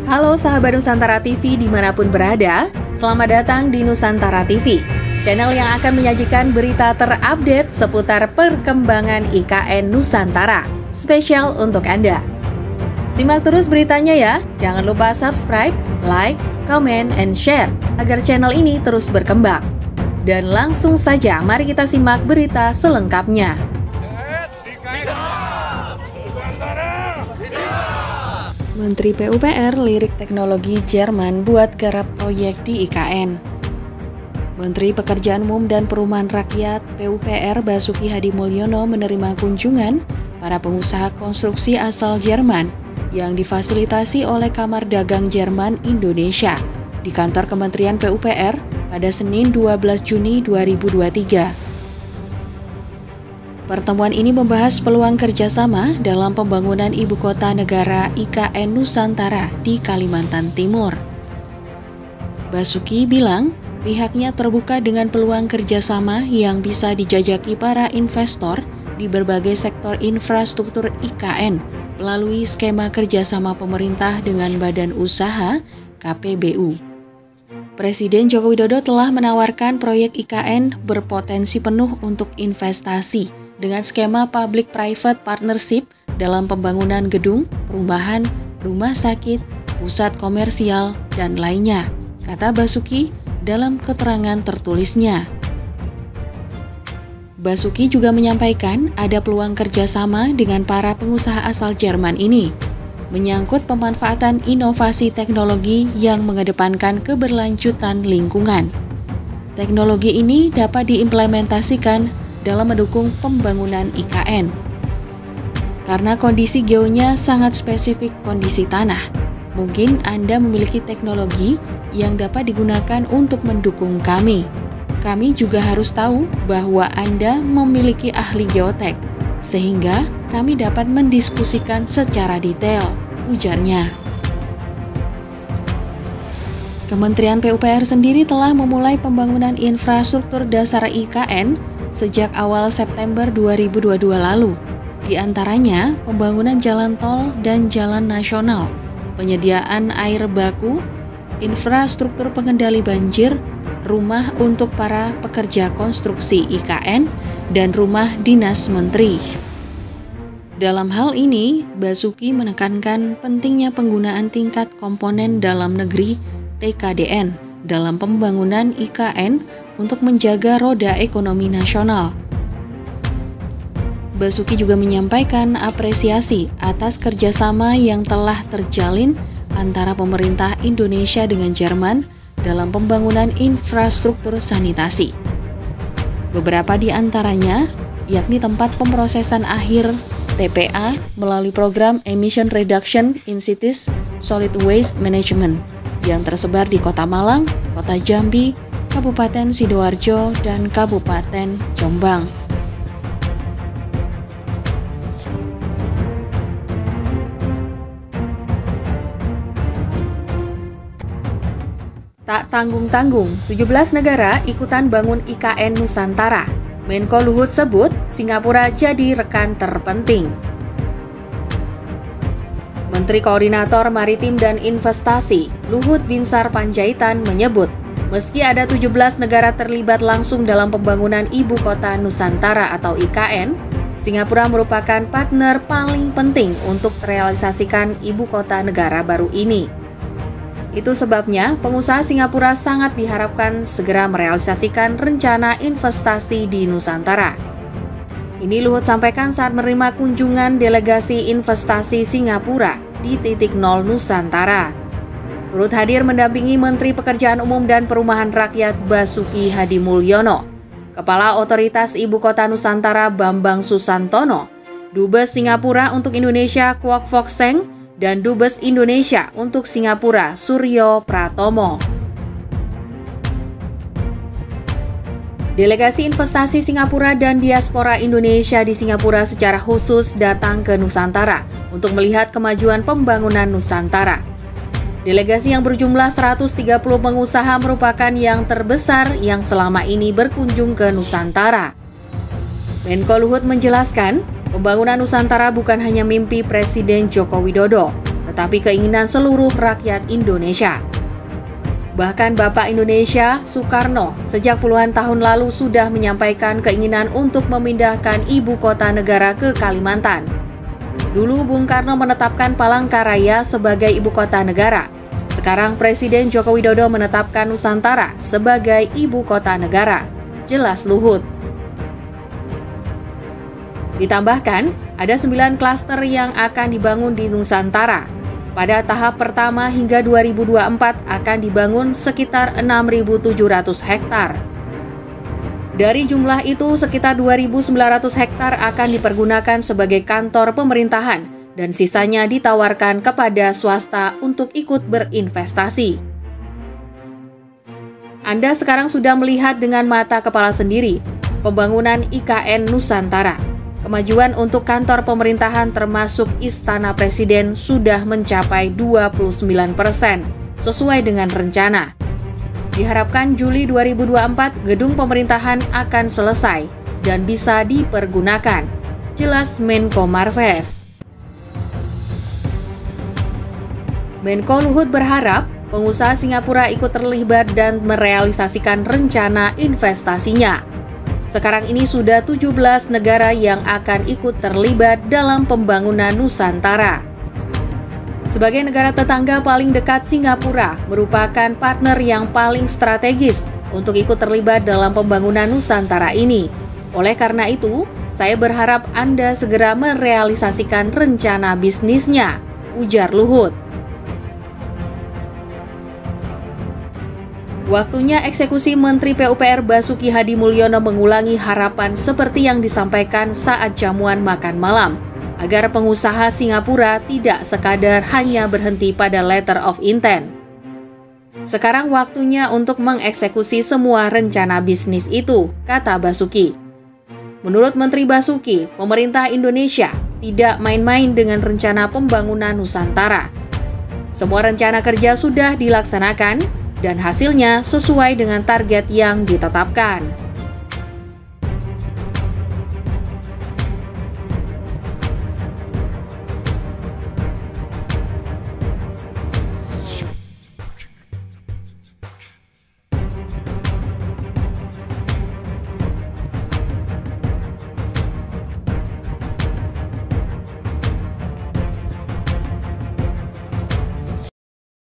Halo sahabat Nusantara TV dimanapun berada, selamat datang di Nusantara TV, channel yang akan menyajikan berita terupdate seputar perkembangan IKN Nusantara, spesial untuk Anda. Simak terus beritanya ya, jangan lupa subscribe, like, comment, and share, agar channel ini terus berkembang. Dan langsung saja, mari kita simak berita selengkapnya. Menteri PUPR lirik teknologi Jerman buat garap proyek di IKN. Menteri Pekerjaan Umum dan Perumahan Rakyat PUPR Basuki Hadimulyono menerima kunjungan para pengusaha konstruksi asal Jerman yang difasilitasi oleh Kamar Dagang Jerman Indonesia di kantor Kementerian PUPR pada Senin 12 Juni 2023. Pertemuan ini membahas peluang kerjasama dalam pembangunan Ibu Kota Negara IKN Nusantara di Kalimantan Timur. Basuki bilang pihaknya terbuka dengan peluang kerjasama yang bisa dijajaki para investor di berbagai sektor infrastruktur IKN melalui skema kerjasama pemerintah dengan badan usaha KPBU. Presiden Joko Widodo telah menawarkan proyek IKN berpotensi penuh untuk investasi dengan skema public-private partnership dalam pembangunan gedung, perumahan, rumah sakit, pusat komersial, dan lainnya, kata Basuki dalam keterangan tertulisnya. Basuki juga menyampaikan ada peluang kerjasama dengan para pengusaha asal Jerman ini, menyangkut pemanfaatan inovasi teknologi yang mengedepankan keberlanjutan lingkungan. Teknologi ini dapat diimplementasikan dalam mendukung pembangunan IKN. Karena kondisi geonya sangat spesifik kondisi tanah, mungkin Anda memiliki teknologi yang dapat digunakan untuk mendukung kami. Kami juga harus tahu bahwa Anda memiliki ahli geotek, sehingga kami dapat mendiskusikan secara detail, ujarnya. Kementerian PUPR sendiri telah memulai pembangunan infrastruktur dasar IKN sejak awal September 2022 lalu. Di antaranya, pembangunan jalan tol dan jalan nasional, penyediaan air baku, infrastruktur pengendali banjir, rumah untuk para pekerja konstruksi IKN, dan rumah dinas menteri. Dalam hal ini, Basuki menekankan pentingnya penggunaan tingkat komponen dalam negeri TKDN dalam pembangunan IKN untuk menjaga roda ekonomi nasional. Basuki juga menyampaikan apresiasi atas kerjasama yang telah terjalin antara pemerintah Indonesia dengan Jerman dalam pembangunan infrastruktur sanitasi. Beberapa di antaranya, yakni tempat pemrosesan akhir TPA melalui program Emission Reduction in Cities Solid Waste Management yang tersebar di Kota Malang, Kota Jambi, Kabupaten Sidoarjo, dan Kabupaten Jombang. Tak tanggung-tanggung, 17 negara ikutan bangun IKN Nusantara. Menko Luhut sebut Singapura jadi rekan terpenting. Menteri Koordinator Maritim dan Investasi Luhut Binsar Panjaitan menyebut, meski ada 17 negara terlibat langsung dalam pembangunan Ibu Kota Nusantara atau IKN, Singapura merupakan partner paling penting untuk merealisasikan Ibu Kota Negara baru ini. Itu sebabnya pengusaha Singapura sangat diharapkan segera merealisasikan rencana investasi di Nusantara. Ini Luhut sampaikan saat menerima kunjungan delegasi investasi Singapura di titik nol Nusantara. Turut hadir mendampingi Menteri Pekerjaan Umum dan Perumahan Rakyat Basuki Hadimulyono, Kepala Otoritas Ibu Kota Nusantara Bambang Susantono, Dubes Singapura untuk Indonesia Kwok Fok Seng, dan Dubes Indonesia untuk Singapura Suryo Pratomo. Delegasi investasi Singapura dan diaspora Indonesia di Singapura secara khusus datang ke Nusantara untuk melihat kemajuan pembangunan Nusantara. Delegasi yang berjumlah 130 pengusaha merupakan yang terbesar yang selama ini berkunjung ke Nusantara. Menko Luhut menjelaskan, pembangunan Nusantara bukan hanya mimpi Presiden Joko Widodo, tetapi keinginan seluruh rakyat Indonesia. Bahkan Bapak Indonesia, Soekarno, sejak puluhan tahun lalu sudah menyampaikan keinginan untuk memindahkan ibu kota negara ke Kalimantan. Dulu Bung Karno menetapkan Palangkaraya sebagai ibu kota negara. Sekarang Presiden Joko Widodo menetapkan Nusantara sebagai ibu kota negara. Jelas Luhut. Ditambahkan, ada 9 klaster yang akan dibangun di Nusantara. Pada tahap pertama hingga 2024 akan dibangun sekitar 6.700 hektar. Dari jumlah itu, sekitar 2.900 hektar akan dipergunakan sebagai kantor pemerintahan dan sisanya ditawarkan kepada swasta untuk ikut berinvestasi. Anda sekarang sudah melihat dengan mata kepala sendiri pembangunan IKN Nusantara. Kemajuan untuk kantor pemerintahan termasuk Istana Presiden sudah mencapai 29% sesuai dengan rencana. Diharapkan Juli 2024 gedung pemerintahan akan selesai dan bisa dipergunakan, jelas Menko Marves. Menko Luhut berharap pengusaha Singapura ikut terlibat dan merealisasikan rencana investasinya. Sekarang ini sudah 17 negara yang akan ikut terlibat dalam pembangunan Nusantara. Sebagai negara tetangga paling dekat, Singapura merupakan partner yang paling strategis untuk ikut terlibat dalam pembangunan Nusantara ini. Oleh karena itu, saya berharap Anda segera merealisasikan rencana bisnisnya, ujar Luhut. Waktunya eksekusi Menteri PUPR Basuki Hadi Mulyono mengulangi harapan seperti yang disampaikan saat jamuan makan malam, agar pengusaha Singapura tidak sekadar hanya berhenti pada letter of intent. Sekarang waktunya untuk mengeksekusi semua rencana bisnis itu, kata Basuki. Menurut Menteri Basuki, pemerintah Indonesia tidak main-main dengan rencana pembangunan Nusantara. Semua rencana kerja sudah dilaksanakan, dan hasilnya sesuai dengan target yang ditetapkan.